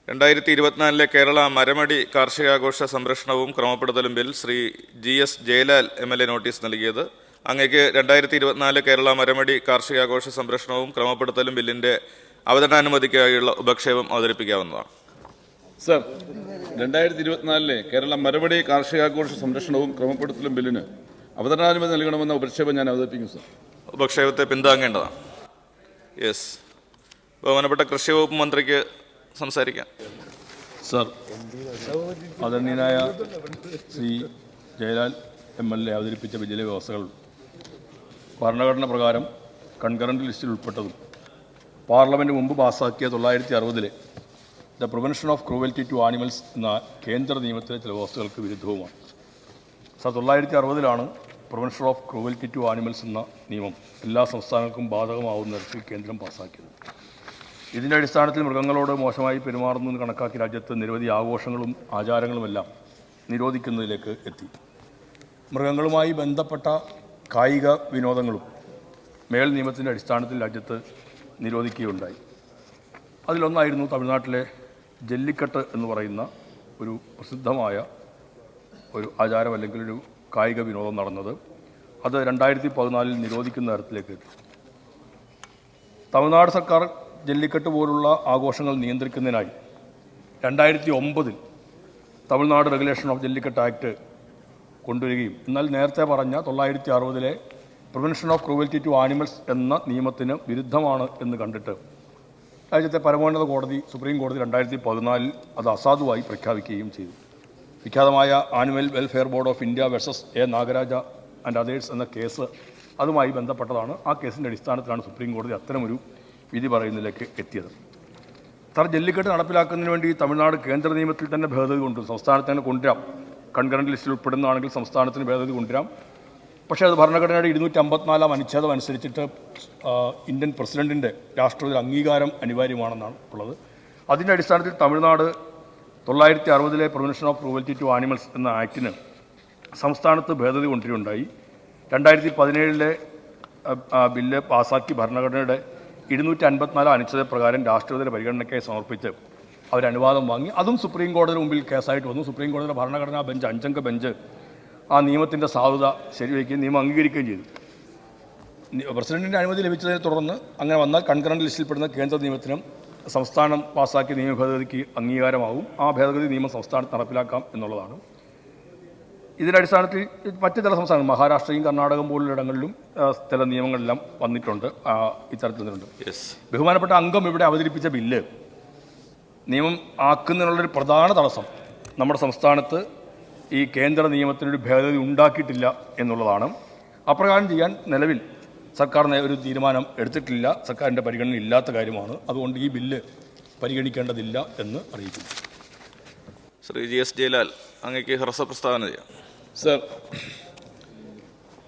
2024 കേരള മരമടി കാർഷികാഘോഷ സംരക്ഷണവും ക്രമപ്പെടുത്തലും bill Shri GS Jayalal MLA notice നൽകിയത്. അങ്ങേക്ക് 2024 കേരള മരമടി കാർഷികാഘോഷ സംരക്ഷണവും ക്രമപ്പെടുത്തലും ബില്ലിന്റെ അവതരണാനുമതിക്കായുള്ള ഉപക്ഷേപം അവതരിപ്പിക്കാവുന്നതാണ്. സർ, 2024 കേരള മരമടി കാർഷികാഘോഷ സംരക്ഷണവും ക്രമപ്പെടുത്തലും ബില്ലിന് അവതരണാനുമതി നൽകണമെന്ന ഉപക്ഷേപം ഞാൻ അവതരിപ്പിക്കും. സർ, ഉപക്ഷേപത്തെ പിന്താങ്ങേണ്ടതാണ്. യെസ്, ബഹുമാനപ്പെട്ട കൃഷി വകുപ്പ് മന്ത്രിക്ക് സംസാരിക്കാം. സർ, ആദരണീയനായ ശ്രീ ജയലാൽ MLA അവതരിപ്പിച്ച ബില്ലിലെ വ്യവസ്ഥകൾ ഭരണഘടന പ്രകാരം കൺകറന്റ് ലിസ്റ്റിൽ ഉൾപ്പെട്ടതും പാർലമെൻറ്റ് മുമ്പ് പാസ്സാക്കിയ 1960 the prevention of cruelty to animals എന്ന കേന്ദ്ര നിയമത്തിലെ ചില വ്യവസ്ഥകൾക്ക് വിരുദ്ധവുമാണ്. Sir, 1960 prevention of cruelty to animals എന്ന നിയമം എല്ലാ സംസ്ഥാനങ്ങൾക്കും ബാധകമാവുന്ന തരത്തിൽ കേന്ദ്രം പാസ്സാക്കിയത്. ഇതിൻ്റെ അടിസ്ഥാനത്തിൽ മൃഗങ്ങളോട് മോശമായി പെരുമാറുന്നു എന്ന് കണക്കാക്കി രാജ്യത്ത് നിരവധി ആഘോഷങ്ങളും ആചാരങ്ങളുമെല്ലാം നിരോധിക്കുന്നതിലേക്ക് എത്തി. മൃഗങ്ങളുമായി ബന്ധപ്പെട്ട കായിക വിനോദങ്ങളും മേൽ നിയമത്തിൻ്റെ അടിസ്ഥാനത്തിൽ രാജ്യത്ത് നിരോധിക്കുകയുണ്ടായി. അതിലൊന്നായിരുന്നു തമിഴ്നാട്ടിലെ ജല്ലിക്കെട്ട് എന്ന് പറയുന്ന ഒരു പ്രസിദ്ധമായ ഒരു ആചാരം അല്ലെങ്കിൽ ഒരു കായിക വിനോദം നടന്നത്. അത് 2014 നിരോധിക്കുന്ന തരത്തിലേക്ക് എത്തി. തമിഴ്നാട് സർക്കാർ ജല്ലിക്കെട്ട് പോലുള്ള ആഘോഷങ്ങൾ നിയന്ത്രിക്കുന്നതിനായി 2009 Tamil Nadu regulation of Jallikattu act കൊണ്ടുവരികയും എന്നാൽ നേരത്തെ പറഞ്ഞ 1960 prevention of cruelty to animals എന്ന നിയമത്തിന് വിരുദ്ധമാണ് എന്ന് കണ്ടിട്ട് രാജ്യത്തെ പരമോന്നത കോടതി സുപ്രീം കോടതി 2014 അത് അസാധുവായി പ്രഖ്യാപിക്കുകയും ചെയ്തു. വിഖ്യാതമായ animal welfare board of India versus A. Nagaraja and others എന്ന കേസ് അതുമായി ബന്ധപ്പെട്ടതാണ്. ആ കേസിൻ്റെ അടിസ്ഥാനത്തിലാണ് സുപ്രീം കോടതി അത്തരമൊരു വിധി പറയുന്നതിലേക്ക് എത്തിയത്. സർ, ജല്ലിക്കെട്ട് നടപ്പിലാക്കുന്നതിന് വേണ്ടി തമിഴ്നാട് കേന്ദ്ര നിയമത്തിൽ തന്നെ ഭേദഗതി കൊണ്ടുവരും. സംസ്ഥാനത്ത് തന്നെ കൊണ്ടുവരാം. കൺകറന്റ് ലിസ്റ്റിൽ ഉൾപ്പെടുന്നതാണെങ്കിൽ സംസ്ഥാനത്തിന് ഭേദഗതി കൊണ്ടുവരാം. പക്ഷേ അത് ഭരണഘടനയുടെ 254 അനുച്ഛേദം അനുസരിച്ചിട്ട് ഇന്ത്യൻ പ്രസിഡന്റിൻ്റെ രാഷ്ട്രപതി അംഗീകാരം അനിവാര്യമാണെന്നാണ് ഉള്ളത്. അതിൻ്റെ അടിസ്ഥാനത്തിൽ Tamil Nadu 1960 prevention of cruelty to animals എന്ന ആക്ടിന് സംസ്ഥാനത്ത് ഭേദഗതി കൊണ്ടുവരികയുണ്ടായി. 2017 ബില്ല് പാസാക്കി ഭരണഘടനയുടെ 254 അനുച്ഛേദ പ്രകാരം രാഷ്ട്രപതിയുടെ പരിഗണനയ്ക്കായി സമർപ്പിച്ച് അവരനുവാദം വാങ്ങി. അതും സുപ്രീം കോടതിയുടെ മുമ്പിൽ കേസായിട്ട് വന്നു. സുപ്രീം കോടതിയുടെ ഭരണഘടനാ ബെഞ്ച് 5 ബെഞ്ച് ആ നിയമത്തിൻ്റെ സാധുത ശരിവയ്ക്കുകയും നിയമം അംഗീകരിക്കുകയും ചെയ്തു. പ്രസിഡന്റിൻ്റെ അനുമതി ലഭിച്ചതിനെ തുടർന്ന് അങ്ങനെ വന്നാൽ കൺകറന്റ് ലിസ്റ്റിൽപ്പെടുന്ന കേന്ദ്ര നിയമത്തിനും സംസ്ഥാനം പാസ്സാക്കിയ നിയമ ഭേദഗതിക്ക് അംഗീകാരമാകും. ആ ഭേദഗതി നിയമം സംസ്ഥാനത്ത് നടപ്പിലാക്കാം എന്നുള്ളതാണ്. ഇതിൻ്റെ അടിസ്ഥാനത്തിൽ മറ്റ് ചില സംസ്ഥാനങ്ങൾ മഹാരാഷ്ട്രയും കർണാടകം പോലുള്ള ഇടങ്ങളിലും ചില നിയമങ്ങളെല്ലാം വന്നിട്ടുണ്ട്. ഇത്തരത്തിൽ നിന്നുണ്ട്. ബഹുമാനപ്പെട്ട അംഗം ഇവിടെ അവതരിപ്പിച്ച ബില്ല് നിയമം ആക്കുന്നതിനുള്ളൊരു പ്രധാന തടസ്സം നമ്മുടെ സംസ്ഥാനത്ത് ഈ കേന്ദ്ര നിയമത്തിനൊരു ഭേദഗതി ഉണ്ടാക്കിയിട്ടില്ല എന്നുള്ളതാണ്. അപ്രകാരം ചെയ്യാൻ നിലവിൽ സർക്കാർ ഒരു തീരുമാനം എടുത്തിട്ടില്ല. സർക്കാരിൻ്റെ പരിഗണന ഇല്ലാത്ത കാര്യമാണ്. അതുകൊണ്ട് ഈ ബില്ല് പരിഗണിക്കേണ്ടതില്ല എന്ന് അറിയിക്കുന്നു. ശ്രീ GS ജയലാൽ, അങ്ങേക്ക് ഹ്രസ്വ പ്രസ്താവന ചെയ്യാം.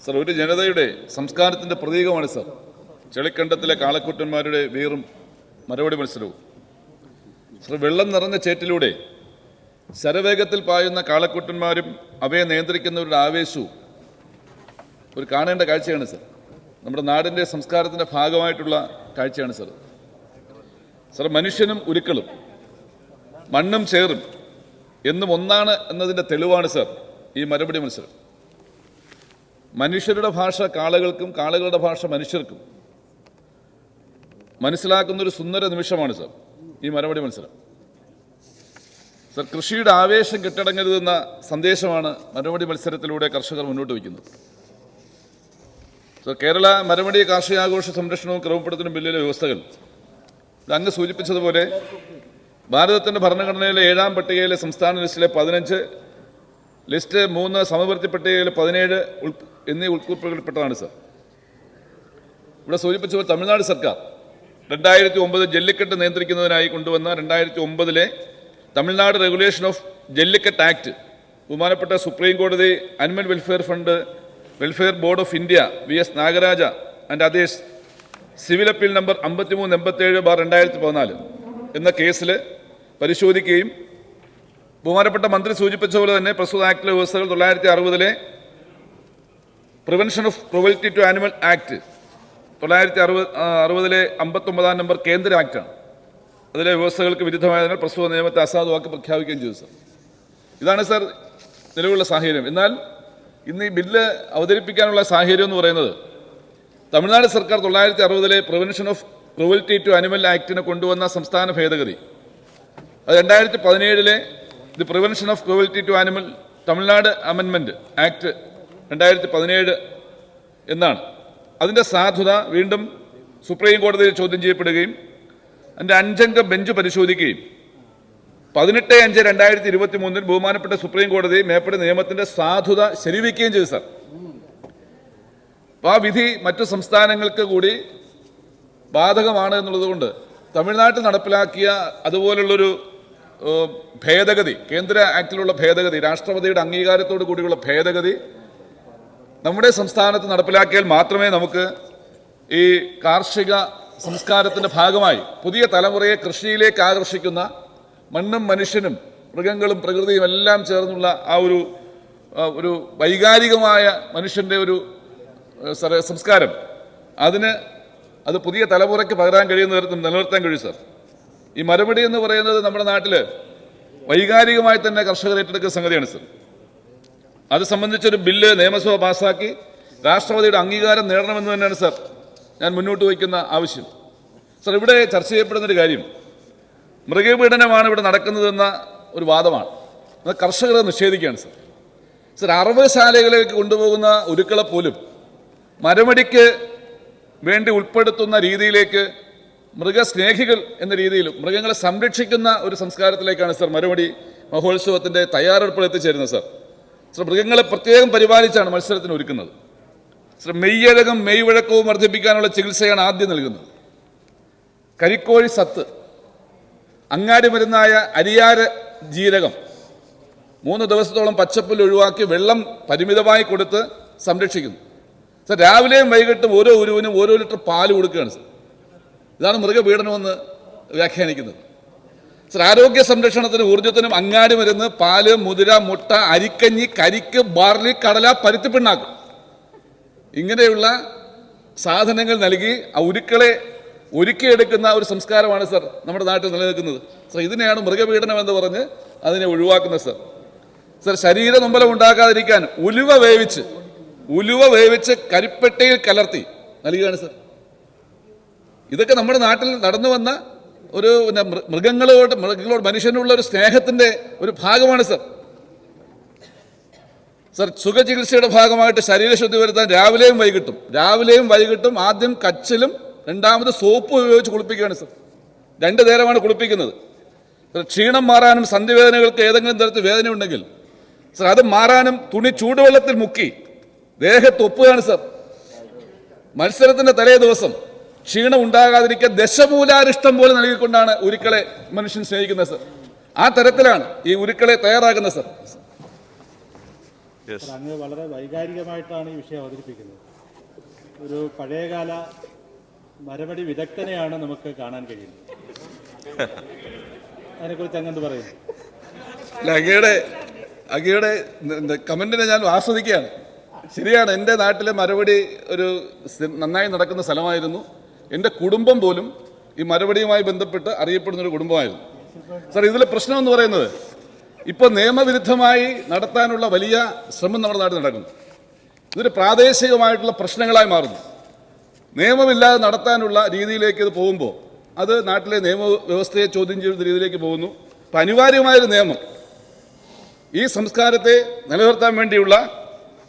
സർ, ഒരു ജനതയുടെ സംസ്കാരത്തിൻ്റെ പ്രതീകമാണ് സർ ചെളിക്കണ്ടത്തിലെ കാളക്കൂറ്റന്മാരുടെ വീറും മരവടി മത്സരവും. സർ, വെള്ളം നിറഞ്ഞ ചേറ്റിലൂടെ ശരവേഗത്തിൽ പായുന്ന കാളക്കൂട്ടന്മാരും അവയെ നിയന്ത്രിക്കുന്നവരുടെ ആവേശവും ഒരു കാണേണ്ട കാഴ്ചയാണ് സർ. നമ്മുടെ നാടിൻ്റെ സംസ്കാരത്തിൻ്റെ ഭാഗമായിട്ടുള്ള കാഴ്ചയാണ് സർ. മനുഷ്യനും ഉരുക്കളും മണ്ണും ചേറും എന്നും ഒന്നാണ് എന്നതിൻ്റെ തെളിവാണ് സർ ഈ മരപടി മത്സരം. മനുഷ്യരുടെ ഭാഷ കാളകൾക്കും കാളകളുടെ ഭാഷ മനുഷ്യർക്കും മനസ്സിലാക്കുന്നൊരു സുന്ദര നിമിഷമാണ് സർ ഈ മരപടി മത്സരം. സർ, കൃഷിയുടെ ആവേശം കെട്ടടങ്ങരുതെന്ന സന്ദേശമാണ് മരമടി മത്സരത്തിലൂടെ കർഷകർ മുന്നോട്ട് വയ്ക്കുന്നത്. സർ, കേരള മരമടി കാർഷികാഘോഷ സംരക്ഷണവും ക്രമപ്പെടുത്തലും ബില്ലിലെ വ്യവസ്ഥകൾ അങ്ങ് സൂചിപ്പിച്ചതുപോലെ ഭാരതത്തിൻ്റെ ഭരണഘടനയിലെ 7ാം പട്ടികയിലെ സംസ്ഥാന ലിസ്റ്റിലെ 15, ലിസ്റ്റ് 3 സമവർത്തി പട്ടികയിലെ 17 എന്നീ ഉൾപ്പെടുത്തപ്പെട്ടതാണ് സർ. ഇവിടെ സൂചിപ്പിച്ചപ്പോൾ തമിഴ്നാട് സർക്കാർ 2009 ജല്ലിക്കെട്ട് നിയന്ത്രിക്കുന്നതിനായി കൊണ്ടുവന്ന 2009 Tamil Nadu regulation of Jallikattu act ബഹുമാനപ്പെട്ട സുപ്രീം കോടതി animal welfare board of India VS Nagaraja and others civil appeal number 5387/2014 എന്ന കേസിൽ പരിശോധിക്കുകയും ബഹുമാനപ്പെട്ട മന്ത്രി സൂചിപ്പിച്ച പോലെ തന്നെ പ്രസ്തുത ആക്ടിലെ വ്യവസ്ഥകൾ 1960 prevention of cruelty to animal act 1960 59 number കേന്ദ്ര ആക്ടാണ്. അതിലെ വ്യവസ്ഥകൾക്ക് വിരുദ്ധമായതിനാൽ പ്രസ്തുത നിയമത്തെ അസാധുവാക്കി പ്രഖ്യാപിക്കുകയും ചെയ്തു സർ. ഇതാണ് സർ നിലവിലുള്ള സാഹചര്യം. എന്നാൽ ഇന്ന് ഈ ബില്ല് അവതരിപ്പിക്കാനുള്ള സാഹചര്യം എന്ന് പറയുന്നത് തമിഴ്നാട് സർക്കാർ 1960 prevention of cruelty to animal ആക്ടിന് കൊണ്ടുവന്ന സംസ്ഥാന ഭേദഗതി, അത് 2017 the prevention of cruelty to animal Tamil Nadu അമെൻമെന്റ് ആക്ട് 2017 എന്നാണ്. അതിൻ്റെ സാധുത വീണ്ടും സുപ്രീം കോടതിയിൽ ചോദ്യം ചെയ്യപ്പെടുകയും അതിൻ്റെ 5 അംഗ ബെഞ്ച് പരിശോധിക്കുകയും 18/5/2023 ബഹുമാനപ്പെട്ട സുപ്രീം കോടതി മേപ്പടി നിയമത്തിന്റെ സാധുത ശരിവെക്കുകയും ചെയ്തു സാർ. ആ വിധി മറ്റു സംസ്ഥാനങ്ങൾക്ക് കൂടി ബാധകമാണ് എന്നുള്ളതുകൊണ്ട് തമിഴ്നാട്ടിൽ നടപ്പിലാക്കിയ അതുപോലുള്ളൊരു ഭേദഗതി, കേന്ദ്ര ആക്ടിലുള്ള ഭേദഗതി, രാഷ്ട്രപതിയുടെ അംഗീകാരത്തോടു കൂടിയുള്ള ഭേദഗതി നമ്മുടെ സംസ്ഥാനത്ത് നടപ്പിലാക്കിയാൽ മാത്രമേ നമുക്ക് ഈ കാർഷിക സംസ്കാരത്തിന്റെ ഭാഗമായി പുതിയ തലമുറയെ കൃഷിയിലേക്ക് ആകർഷിക്കുന്ന മണ്ണും മനുഷ്യനും മൃഗങ്ങളും പ്രകൃതിയും എല്ലാം ചേർന്നുള്ള ആ ഒരു വൈകാരികമായ മനുഷ്യന്റെ ഒരു സംസ്കാരം അത് പുതിയ തലമുറയ്ക്ക് പകരാൻ കഴിയുന്ന തരത്തിൽ നിലനിർത്താൻ കഴിയും സാർ. ഈ മരമടി എന്ന് പറയുന്നത് നമ്മുടെ നാട്ടിൽ വൈകാരികമായി തന്നെ കർഷകർ ഏറ്റെടുക്കുന്ന സംഗതിയാണ് സാർ. അത് സംബന്ധിച്ചൊരു ബില്ല് നിയമസഭ പാസ്സാക്കി രാഷ്ട്രപതിയുടെ അംഗീകാരം നേടണമെന്ന് തന്നെയാണ് സാർ ഞാൻ മുന്നോട്ട് വയ്ക്കുന്ന ആവശ്യം. സാർ, ഇവിടെ ചർച്ച ചെയ്യപ്പെടുന്നൊരു കാര്യം മൃഗപീഡനമാണ് ഇവിടെ നടക്കുന്നതെന്ന ഒരു വാദമാണ്. അത് കർഷകരെ നിഷേധിക്കുകയാണ് സാർ. സാർ, അറവശാലകളിലേക്ക് കൊണ്ടുപോകുന്ന ഉരുക്കളെ പോലും മരമടിക്ക് വേണ്ടി ഉൾപ്പെടുത്തുന്ന രീതിയിലേക്ക് മൃഗസ്നേഹികൾ എന്ന രീതിയിലും മൃഗങ്ങളെ സംരക്ഷിക്കുന്ന ഒരു സംസ്കാരത്തിലേക്കാണ് സാർ മരമടി മഹോത്സവത്തിന്റെ തയ്യാറെടുപ്പുകൾ എത്തിച്ചേരുന്നത് സാർ. സാർ, മൃഗങ്ങളെ പ്രത്യേകം പരിപാലിച്ചാണ് മത്സരത്തിന് ഒരുക്കുന്നത്. സാർ, മെയ്യഴകും മെയ്വഴക്കവും വർദ്ധിപ്പിക്കാനുള്ള ചികിത്സയാണ് ആദ്യം നൽകുന്നത്. കരിക്കോഴി സത്ത്, അങ്ങാടി മരുന്നായ അരിയാര ജീരകം 3 ദിവസത്തോളം പച്ചപ്പുല്ല് ഒഴിവാക്കി വെള്ളം പരിമിതമായി കൊടുത്ത് സംരക്ഷിക്കുന്നു. സാർ, രാവിലെയും വൈകിട്ടും ഓരോ ഉരുവിനും ഓരോ ലിറ്റർ പാല് കൊടുക്കുകയാണ് സാർ. ഇതാണ് മൃഗപീഡനമെന്ന് വ്യാഖ്യാനിക്കുന്നത്. സാർ, ആരോഗ്യ സംരക്ഷണത്തിനും ഊർജ്ജത്തിനും അങ്ങാടി മരുന്ന്, പാല്, മുതിര, മുട്ട, അരിക്കഞ്ഞി, കരിക്ക്, ബാർലി, കടല, പരുത്തിപ്പിണ്ണാക്ക് ഇങ്ങനെയുള്ള സാധനങ്ങൾ നൽകി ആ ഉരുക്കളെ ഒരുക്കിയെടുക്കുന്ന ഒരു സംസ്കാരമാണ് സാർ നമ്മുടെ നാട്ടിൽ നിലനിൽക്കുന്നത്. സാർ, ഇതിനെയാണ് മൃഗപീഡനം എന്ന് പറഞ്ഞ് അതിനെ ഒഴിവാക്കുന്നത് സാർ. സാർ, ശരീര നൊമ്പലം ഉണ്ടാക്കാതിരിക്കാൻ ഉലുവ വേവിച്ച് കരിപ്പെട്ടിയിൽ കലർത്തി നൽകുകയാണ് സാർ. ഇതൊക്കെ നമ്മുടെ നാട്ടിൽ നടന്നു വന്ന ഒരു മൃഗങ്ങളോട് മനുഷ്യനുള്ള ഒരു സ്നേഹത്തിന്റെ ഒരു ഭാഗമാണ് സാർ. സാർ, സുഖചികിത്സയുടെ ഭാഗമായിട്ട് ശരീരശുദ്ധി വരുത്താൻ രാവിലെയും വൈകിട്ടും ആദ്യം കച്ചിലും രണ്ടാമത് സോപ്പ് ഉപയോഗിച്ച് കുളിപ്പിക്കുകയാണ് സാർ. 2 നേരമാണ് കുളിപ്പിക്കുന്നത്. ക്ഷീണം മാറാനും സന്ധിവേദനകൾക്ക് ഏതെങ്കിലും തരത്തിൽ വേദന ഉണ്ടെങ്കിൽ സാർ അത് മാറാനും തുണി ചൂടുവെള്ളത്തിൽ മുക്കി ദേഹത്ത് ഒപ്പുകയാണ് സാർ. മത്സരത്തിന്റെ തലേ ദിവസം ക്ഷീണം ഉണ്ടാകാതിരിക്കാൻ ദശമൂലാരിഷ്ടം പോലെ നൽകിക്കൊണ്ടാണ് ഉരുക്കളെ മനുഷ്യൻ സ്നേഹിക്കുന്നത് സാർ. ആ തരത്തിലാണ് ഈ ഉരുക്കളെ തയ്യാറാക്കുന്നത് സാർ. അങ്ങ് വളരെ വൈകാരികമായിട്ടാണ് ഈ വിഷയം അവതരിപ്പിക്കുന്നത്. ഒരു പഴയകാല മരമടി വിദഗ്ധനെയാണ് നമുക്ക് കാണാൻ കഴിയുന്നത്. അതിനെക്കുറിച്ച് അങ്ങ് പറയുന്നു. അങ്ങയുടെ കമന്റിനെ ഞാൻ ആസ്വദിക്കുകയാണ്. ശരിയാണ്, എൻ്റെ നാട്ടിലെ മരവടി ഒരു നന്നായി നടക്കുന്ന സ്ഥലമായിരുന്നു. എൻ്റെ കുടുംബം പോലും ഈ മരവടിയുമായി ബന്ധപ്പെട്ട് അറിയപ്പെടുന്നൊരു കുടുംബമായിരുന്നു സാർ. ഇതിലെ പ്രശ്നം എന്ന് പറയുന്നത് ഇപ്പോൾ നിയമവിരുദ്ധമായി നടത്താനുള്ള വലിയ ശ്രമം നമ്മുടെ നാട്ടിൽ നടക്കുന്നു. ഇതൊരു പ്രാദേശികമായിട്ടുള്ള പ്രശ്നങ്ങളായി മാറുന്നു. നിയമമില്ലാതെ നടത്താനുള്ള രീതിയിലേക്ക് ഇത് പോകുമ്പോൾ അത് നാട്ടിലെ നിയമവ്യവസ്ഥയെ ചോദ്യം ചെയ്യുന്ന രീതിയിലേക്ക് പോകുന്നു. അപ്പം അനിവാര്യമായൊരു നിയമം, ഈ സംസ്കാരത്തെ നിലനിർത്താൻ വേണ്ടിയുള്ള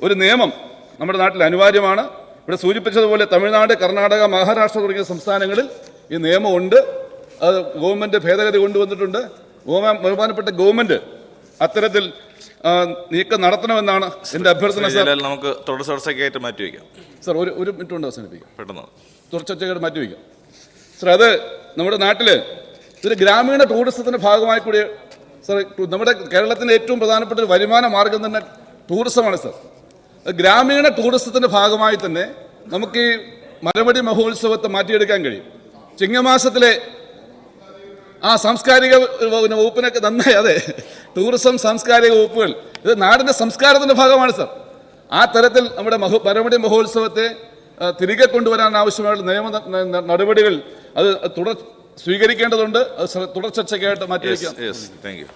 ഒരു നിയമം നമ്മുടെ നാട്ടിൽ അനിവാര്യമാണ്. ഇവിടെ സൂചിപ്പിച്ചതുപോലെ തമിഴ്നാട്, കർണാടക, മഹാരാഷ്ട്ര തുടങ്ങിയ സംസ്ഥാനങ്ങളിൽ ഈ നിയമമുണ്ട്. അത് ഗവൺമെന്റ് ഭേദഗതി കൊണ്ടുവന്നിട്ടുണ്ട്. ബഹുമാനപ്പെട്ട ഗവൺമെന്റ് അത്തരത്തിൽ നീക്കം നടത്തണമെന്നാണ് എൻ്റെ അഭ്യർത്ഥന സാർ. നമുക്ക് തുടർ ചർച്ചയ്ക്കായിട്ട് മാറ്റിവെക്കാം സാർ. ഒരു മിനിറ്റ് കൊണ്ട് അവസാനിപ്പിക്കാം. പെട്ടെന്ന് തുടർ ചർച്ചയ്ക്കായിട്ട് മാറ്റിവെക്കാം സാർ. അത് നമ്മുടെ നാട്ടില് ഇതൊരു ഗ്രാമീണ ടൂറിസത്തിന്റെ ഭാഗമായി കൂടി സാർ. നമ്മുടെ കേരളത്തിന്റെ ഏറ്റവും പ്രധാനപ്പെട്ട ഒരു വരുമാന മാർഗം തന്നെ ടൂറിസമാണ് സാർ. ഗ്രാമീണ ടൂറിസത്തിന്റെ ഭാഗമായി തന്നെ നമുക്ക് ഈ മരമടി മഹോത്സവത്തെ മാറ്റിയെടുക്കാൻ കഴിയും. ചിങ്ങമാസത്തിലെ ആ സാംസ്കാരിക വകുപ്പിനൊക്കെ നന്നായി, അതെ, ടൂറിസം സാംസ്കാരിക വകുപ്പുകൾ ഇത് നാടിന്റെ സംസ്കാരത്തിന്റെ ഭാഗമാണ് സാർ. ആ തരത്തിൽ നമ്മുടെ മരമടി മഹോത്സവത്തെ തിരികെ കൊണ്ടുവരാൻ ആവശ്യമായുള്ള നിയമ നടപടികൾ അത് സ്വീകരിക്കേണ്ടതുണ്ട്. അത് തുടർ ചർച്ചയ്ക്കായിട്ട് മാറ്റിവെക്കാം. Thank you.